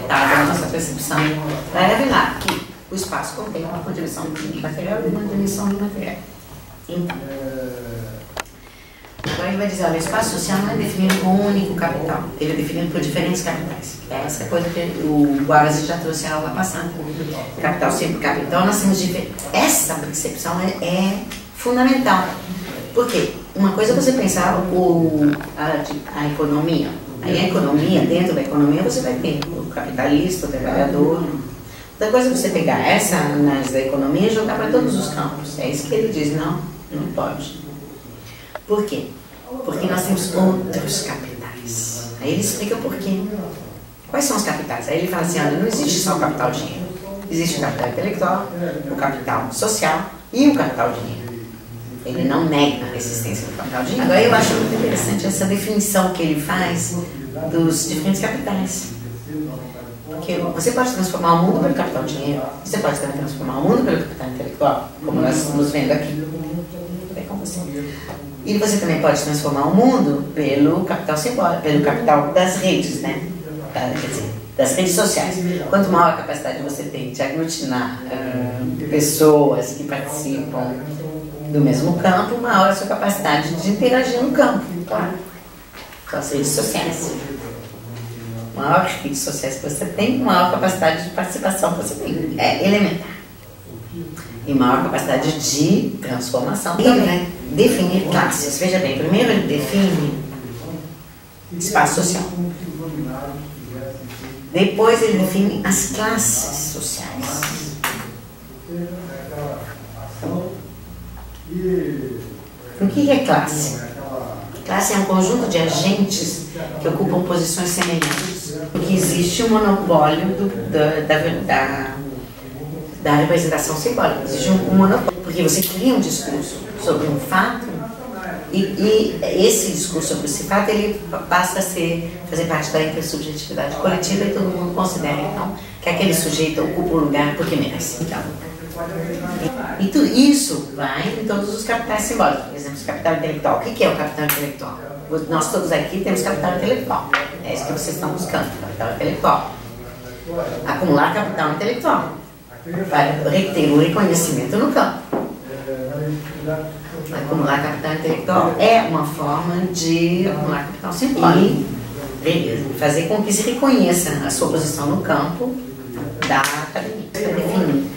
a nossa percepção vai revelar que o espaço contém uma dimensão material e uma dimensão imaterial. Então, agora ele vai dizer, olha, o espaço social não é definido com um único capital, ele é definido por diferentes capitais. Essa é a coisa que o Wallace já trouxe a aula passada. Capital sempre capital. Então nós temos essa percepção é fundamental. Por quê? Uma coisa é você pensar a economia. Aí a economia, dentro da economia você vai ter o capitalista, o trabalhador. Outra coisa é você pegar essa análise da economia e jogar para todos os campos. É isso que ele diz, não pode. Por quê? Porque nós temos outros capitais. Aí ele explica por quê. Quais são os capitais? Aí ele fala assim, olha, não existe só o capital dinheiro. Existe o capital intelectual, o capital social e o capital dinheiro. Ele não nega a existência do capital dinheiro. Agora eu acho muito interessante essa definição que ele faz dos diferentes capitais. Porque você pode transformar o mundo pelo capital dinheiro, você pode também transformar o mundo pelo capital intelectual, como nós estamos vendo aqui. É com você. E você também pode transformar o mundo pelo capital simbólico, pelo capital das redes, né? Quer dizer, das redes sociais. Quanto maior a capacidade você tem de aglutinar pessoas que participam do mesmo campo, maior a sua capacidade de interagir no campo, claro. São as redes sociais. Maior redes sociais que você tem, maior capacidade de participação que você tem. É elementar. E maior capacidade de transformação. Ele vai definir classes. Veja bem, primeiro ele define espaço social. Depois ele define as classes sociais. O que é classe? Classe é um conjunto de agentes que ocupam posições semelhantes. Porque existe um monopólio da representação simbólica. Existe um monopólio. Porque você cria um discurso sobre um fato e esse discurso sobre esse fato ele passa a fazer parte da intersubjetividade coletiva e todo mundo considera então que aquele sujeito ocupa o lugar porque merece. Então, e isso vai em todos os capitais simbólicos. Por exemplo, o capital intelectual. O que é o capital intelectual? Nós todos aqui temos capital intelectual. É isso que vocês estão buscando, capital intelectual. Acumular capital intelectual. Para ter o reconhecimento no campo. Acumular capital intelectual é uma forma de acumular capital simbólico. E fazer com que se reconheça a sua posição no campo da academia. Está definido.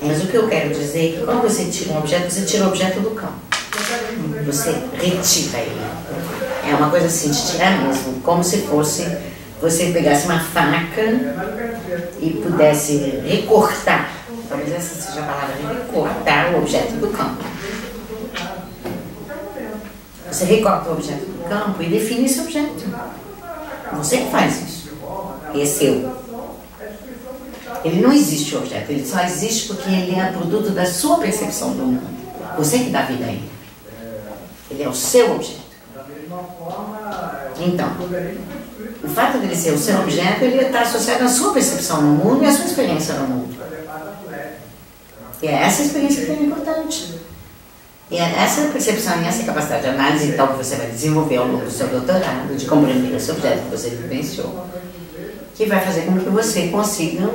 Mas o que eu quero dizer é que quando você tira um objeto, você tira o objeto do campo. Você retira ele. É uma coisa assim de tirar mesmo, como se fosse você pegasse uma faca e pudesse recortar, talvez essa seja a palavra, recortar o objeto do campo. Você recorta o objeto do campo e define esse objeto. Você que faz isso. E é seu. Ele não existe o objeto, ele só existe porque ele é produto da sua percepção do mundo. Você que dá vida a ele. Ele é o seu objeto. Então, o fato dele ser o seu objeto, ele está associado à sua percepção no mundo e à sua experiência no mundo. E é essa experiência que é importante. E é essa percepção e essa capacidade de análise, então, que você vai desenvolver ao longo do seu doutorado, de compreender esse objeto que você vivenciou, que vai fazer com que você consiga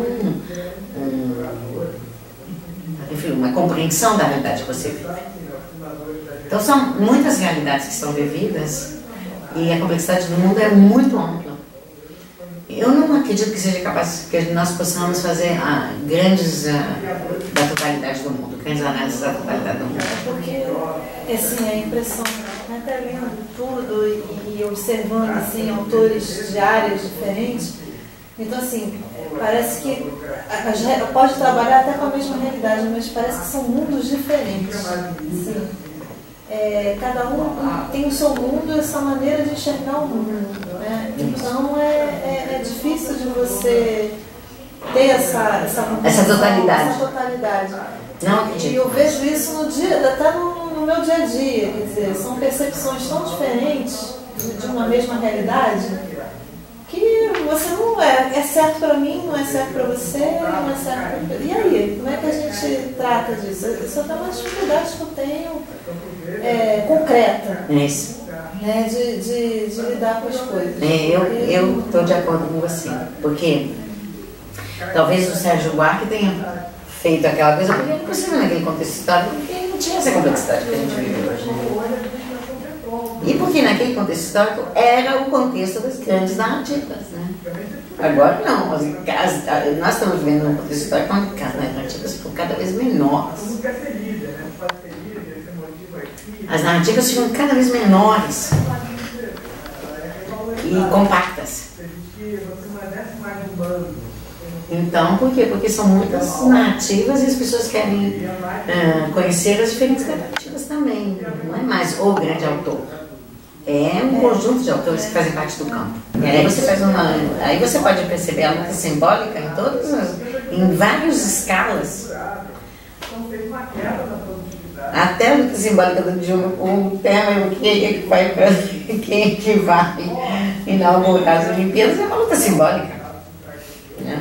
uma compreensão da realidade que você vive. Então são muitas realidades que são vividas e a complexidade do mundo é muito ampla. Eu não acredito que seja capaz que nós possamos fazer grandes da totalidade do mundo, grandes análises da totalidade do mundo. Porque assim, a impressão, até lendo tudo e observando assim, autores de áreas diferentes, então assim, parece que pode trabalhar até com a mesma realidade, mas parece que são mundos diferentes. Assim, cada um tem o seu mundo e a sua maneira de enxergar o mundo, né? Então é difícil de você ter essa totalidade. Não acredito. E eu vejo isso até no meu dia a dia, quer dizer, são percepções tão diferentes de uma mesma realidade que você não é certo para mim, não é certo para você, não é certo para... E aí, como é que a gente trata disso? Isso é até uma dificuldade que eu tenho concreta, né, de lidar com as coisas. Eu estou de acordo com você, porque Talvez o Sérgio Buarque tenha feito aquela coisa porque era possível naquele contexto histórico, porque não tinha essa complexidade que a gente vive hoje. E porque naquele contexto histórico era o contexto das grandes narrativas, né? Agora não, nós estamos vivendo um contexto histórico onde as narrativas ficam cada vez menores. As narrativas ficam cada vez menores e compactas. Então, por quê? Porque são muitas narrativas e as pessoas querem conhecer as diferentes narrativas também. Não é mais o grande autor. É um conjunto de autores que fazem parte do campo. E aí você pode perceber a luta simbólica em várias escalas. Até a luta simbólica de um tema, quem é que vai inaugurar as Olimpíadas, é uma luta simbólica. Né?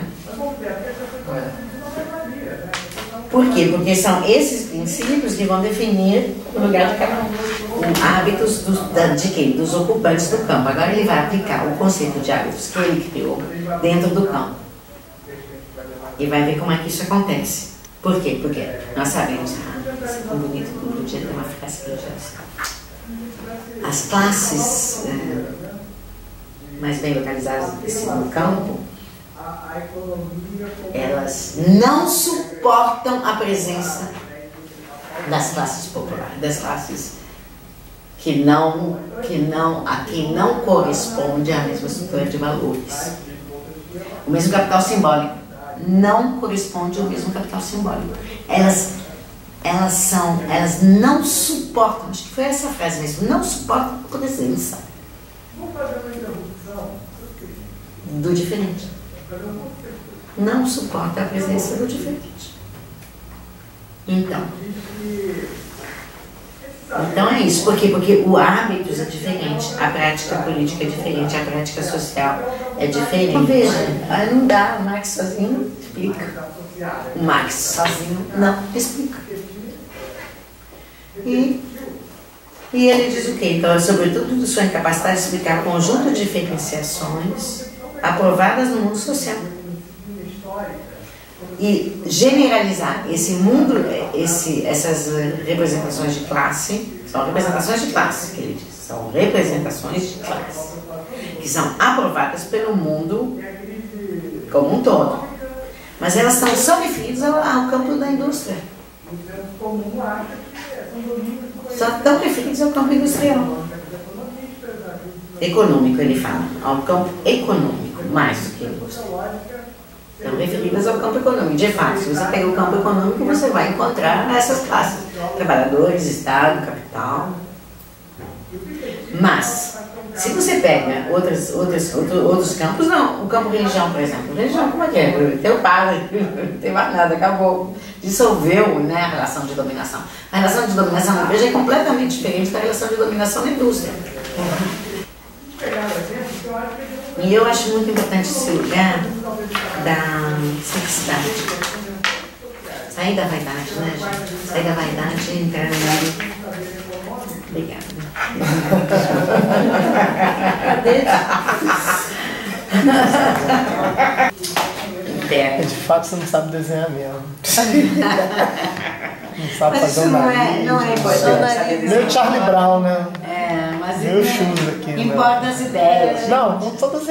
Por quê? Porque são esses princípios que vão definir o lugar de cada um. Hábitos dos ocupantes do campo. Agora ele vai aplicar o conceito de hábitos que ele criou dentro do campo. E vai ver como é que isso acontece. Por quê? Porque nós sabemos, é tão bonito que o podia ter uma frase que eu já sei. As classes mais bem localizadas no campo, elas não suportam a presença das classes populares, das classes a quem não corresponde à mesma estrutura de valores. O mesmo capital simbólico não corresponde ao mesmo capital simbólico. Elas não suportam, acho que foi essa frase mesmo, não suportam a presença do diferente. Não suporta a presença do diferente. Então é isso. Por quê? Porque o hábito é diferente, a prática política é diferente, a prática social é diferente. Então, veja, não dá, o Marx sozinho explica. O Marx sozinho não explica. E ele diz o quê? Então, sobretudo de sua incapacidade de explicar o conjunto de diferenciações aprovadas no mundo social. E generalizar esse mundo, essas representações de classe, são representações de classe, que ele diz, são representações de classe, que são aprovadas pelo mundo como um todo. Mas elas são referidas ao campo da indústria. Só estão referidas ao campo industrial. Econômico, ele fala, ao campo econômico, mais do que industrial. Estão referidas ao campo econômico. De fato, se você pega o campo econômico, você vai encontrar essas classes: trabalhadores, Estado, capital. Mas, se você pega outros campos, não. O campo religião, por exemplo. Religião, como é que é? Teu padre, não tem mais nada, acabou. Dissolveu, né, a relação de dominação. A relação de dominação na igreja é completamente diferente da relação de dominação na indústria. E eu acho muito importante esse lugar da simplicidade. Sair da vaidade, né, gente? Sair da vaidade e entrar no mundo. Obrigada. De fato, você não sabe desenhar mesmo. Não sabe mas fazer nada. Não é importante. Meu Charlie Brown, né? Mas meu shoes aqui. importa as ideias. Não sou desenhar.